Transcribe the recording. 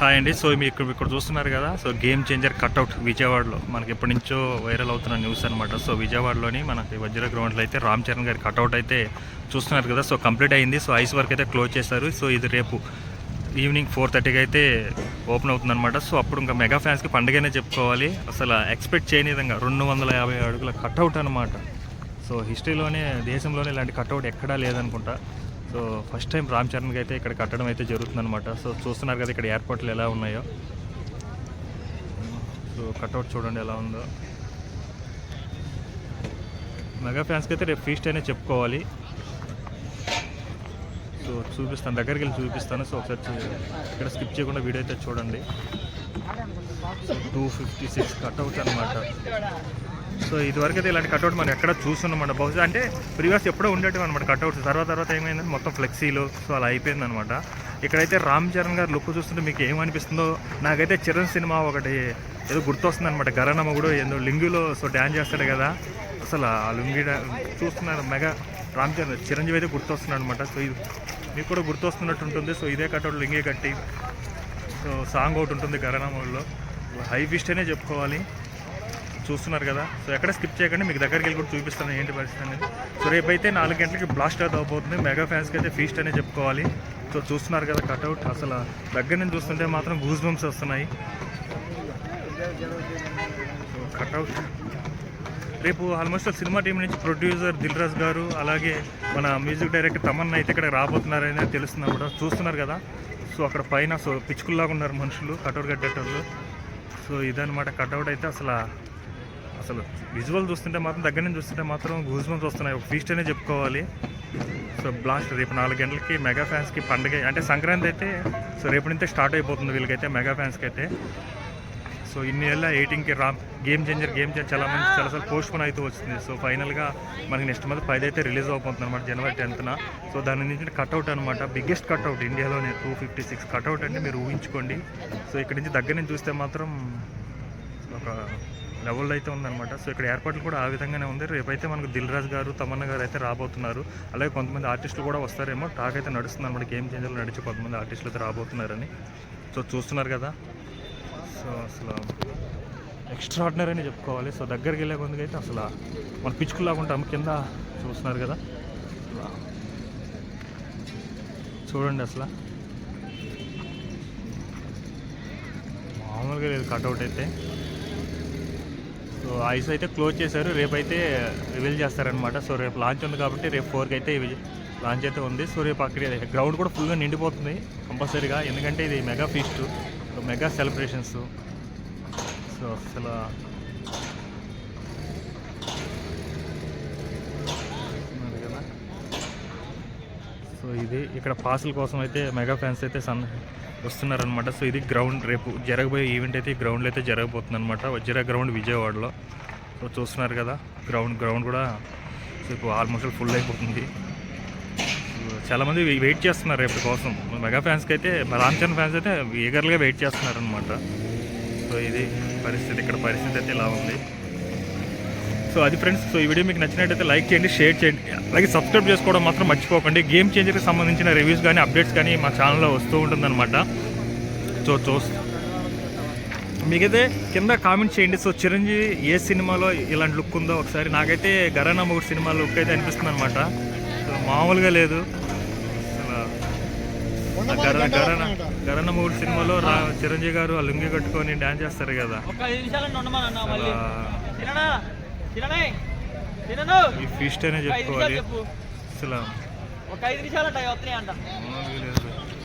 Hi అండి. So మీరు ఇక్కడ చూస్తున్నారు కదా, సో గేమ్ చేంజర్ కట్అవుట్ విజయవాడలో మనకి ఎప్పటి నుంచో వైరల్ అవుతున్న న్యూస్ అనమాట. సో విజయవాడలోని మనకి వజ్ర గ్రౌండ్లో అయితే రామ్ చరణ్ గారి కట్అవుట్ అయితే చూస్తున్నారు కదా. సో కంప్లీట్ అయింది. సో ఐస్ వర్క్ అయితే క్లోజ్ చేశారు. సో ఇది రేపు ఈవినింగ్ 4:30కి అయితే ఓపెన్ అవుతుందన్నమాట. సో అప్పుడు ఇంకా మెగా ఫ్యాన్స్కి పండుగనే చెప్పుకోవాలి. అసలు ఎక్స్పెక్ట్ చేయని విధంగా 250 అడుగుల కట్అవుట్ అనమాట. సో హిస్టరీలోనే దేశంలోనే ఇలాంటి కట్అవుట్ ఎక్కడా లేదనుకుంటా. సో ఫస్ట్ టైం రామ్ చరణ్కి అయితే ఇక్కడ కట్టడం అయితే జరుగుతుందన్నమాట. సో చూస్తున్నారు కదా ఇక్కడ ఎయిర్పోర్ట్లు ఎలా ఉన్నాయో. సో కట్అవుట్ చూడండి ఎలా ఉందో. మెగా ఫ్యాన్స్కి అయితే రేపు ఫీస్ట్ అనే చెప్పుకోవాలి. సో చూపిస్తాను, దగ్గరికి వెళ్ళి చూపిస్తాను. సో ఒకసారి ఇక్కడ స్కిప్ చేయకుండా వీడియో అయితే చూడండి. సో 256 కట్అవుట్ అనమాట. సో ఇదివరకు అయితే ఇలాంటి కట్అవుట్ మనం ఎక్కడ చూస్తున్నామన్నమాట. బహుశా అంటే ప్రీవియస్ ఎప్పుడో ఉండేటివి అనమాట కట్అవుట్స్. తర్వాత ఏమైందంటే మొత్తం ఫ్లెక్సీలు సో అలా అయిపోయిందనమాట. ఇక్కడైతే రామ్ చరణ్ గారు లుక్ చూస్తుంటే మీకు ఏమనిపిస్తుందో, నాకైతే చరణ్ సినిమా ఒకటి ఏదో గుర్తొస్తుంది అనమాట. గరానా కూడా ఏదో లింగులో సో డ్యాన్స్ చేస్తాడు కదా, అసలు ఆ లుంగి చూస్తున్నారు. మెగా రామ్ చరణ్ చిరంజీవి అయితే గుర్తొస్తున్నాడు అనమాట. సో ఇది మీకు కూడా గుర్తొస్తున్నట్టు ఉంటుంది. సో ఇదే కట్అవుట్ లింగే కట్టి సో సాంగ్ ఒకటి ఉంటుంది గరానాలో. హై ఫిస్ట్ అనే చెప్పుకోవాలి. చూస్తున్నారు కదా. సో ఎక్కడ స్కిప్ చేయకండి, మీకు దగ్గరికి వెళ్ళి కూడా చూపిస్తాను ఏంటి పరిస్థితి అనేది. సో రేపైతే 4 గంటలకి బ్లాస్ట్ అవుట్ అవబోతుంది. మెగా ఫ్యాన్స్కి అయితే ఫీస్ట్ అనే చెప్పుకోవాలి. సో చూస్తున్నారు కదా కట్అవుట్, అసలు దగ్గర నుంచి చూస్తుంటే మాత్రం గూస్ బంప్స్ వస్తున్నాయి. సో కట్అవుట్ రేపు ఆల్మోస్ట్ సినిమా టీం నుంచి ప్రొడ్యూసర్ దిల్ రాజు గారు, అలాగే మన మ్యూజిక్ డైరెక్టర్ తమన్నా అయితే ఇక్కడ రాబోతున్నారని తెలుస్తుంది అన్నమాట. చూస్తున్నారు కదా. సో అక్కడ పైన సో పిచ్చుకుల్లాగా ఉన్నారు మనుషులు కట్అవుట్ కట్టేటోళ్ళు. సో ఇదనమాట కట్అవుట్ అయితే. అసలు విజువల్ చూస్తుంటే మాత్రం దగ్గర నుంచి చూస్తుంటే మాత్రం గూస్ బంప్స్ వస్తున్నాయి. ఒక ఫీస్ట్ అనే చెప్పుకోవాలి. సో బ్లాస్ట్ రేపు 4 గంటలకి మెగా ఫ్యాన్స్కి పండుగ అంటే సంక్రాంతి అయితే సో రేపు నుంచే స్టార్ట్ అయిపోతుంది వీళ్ళకైతే, మెగా ఫ్యాన్స్కి అయితే. సో ఇన్ని ఏళ్ళ 18కి గేమ్ చేంజర్ చాలాసార్లు పోస్ట్ పోన్ అయితే వచ్చింది. సో ఫైనల్గా మనకి నెక్స్ట్ మంత్ 10 అయితే రిలీజ్ అవుతుంది అనమాట, జనవరి 10న. సో దాని నుంచి కట్అవుట్ అనమాట, బిగ్గెస్ట్ కట్అవుట్ ఇండియాలోనే 256 కట్అవుట్ అంటే మీరు ఊహించుకోండి. సో ఇక్కడ నుంచి దగ్గర నుంచి చూస్తే మాత్రం ఒక లెవెల్ అయితే ఉందన్నమాట. సో ఇక్కడ ఎయిర్పోర్ట్లు కూడా ఆ విధంగానే ఉంది. రేపైతే మనకు దిల్ రాజు గారు, తమన్నా గారు అయితే రాబోతున్నారు. అలాగే కొంతమంది ఆర్టిస్టులు కూడా వస్తారేమో, టాక్ అయితే నడుస్తుంది అనమాట. గేమ్ చేంజర్లు నడిచి కొంతమంది ఆర్టిస్టులు అయితే రాబోతున్నారని. సో చూస్తున్నారు కదా. సో అసలు ఎక్స్ట్రాడినరీ అని చెప్పుకోవాలి. సో దగ్గరికి వెళ్ళే కొందుకు అయితే అసలు మన పిచ్చుకులాగా ఉంటాం కింద. చూస్తున్నారు కదా చూడండి, అసలు మామూలుగా లేదు కట్అవుట్ అయితే. సో ఐస్ అయితే క్లోజ్ చేశారు, రేపైతే రివీల్ చేస్తారనమాట. సో రేపు లాంచ్ ఉంది కాబట్టి రేపు 4కి అయితే లాంచ్ అయితే ఉంది. సో రేపు అక్కడ గ్రౌండ్ కూడా ఫుల్గా నిండిపోతుంది కంపల్సరీగా, ఎందుకంటే ఇది mega feast, mega celebrations. So అసలు కదా. సో ఇది ఇక్కడ పాసుల కోసం అయితే మెగా ఫ్యాన్స్ అయితే వస్తున్నారనమాట. సో ఇది గ్రౌండ్, రేపు జరగబోయే ఈవెంట్ అయితే ఈ గ్రౌండ్లో అయితే జరగబోతుంది అనమాట, వజ్ర గ్రౌండ్ విజయవాడలో. సో చూస్తున్నారు కదా గ్రౌండ్ కూడా రేపు ఆల్మోస్ట్ ఫుల్ అయిపోతుంది. చాలామంది వెయిట్ చేస్తున్నారు రేపు కోసం. మెగా ఫ్యాన్స్కి అయితే, రామ్ చరణ్ ఫ్యాన్స్ అయితే ఈగర్గా వెయిట్ చేస్తున్నారు అనమాట. సో ఇది పరిస్థితి, ఇక్కడ పరిస్థితి అయితే ఇలా ఉంది. సో అది ఫ్రెండ్స్. సో ఈ వీడియో మీకు నచ్చినట్టయితే లైక్ చేయండి, షేర్ చేయండి, అలాగే సబ్స్క్రైబ్ చేసుకోవడం మాత్రం మర్చిపోకండి. గేమ్ చేంజర్కి సంబంధించిన రివ్యూస్ కానీ అప్డేట్స్ కానీ మా ఛానల్లో వస్తూ ఉంటుందన్నమాట. సో మీకైతే కింద కామెంట్ చేయండి. సో చిరంజీవి ఏ సినిమాలో ఇలాంటి లుక్ ఉందో ఒకసారి. నాకైతే గరానా మూడు సినిమా లుక్ అయితే అనిపిస్తుంది అనమాట. సో మామూలుగా లేదు. గరానా మూడు సినిమాలో చిరంజీవి గారు ఆ లుంగి కట్టుకొని డ్యాన్స్ చేస్తారు కదా, ఈ ఫీస్ట్ అనే చెప్పుకోవాలి. అసలు ఒక 5 నిమిషాలు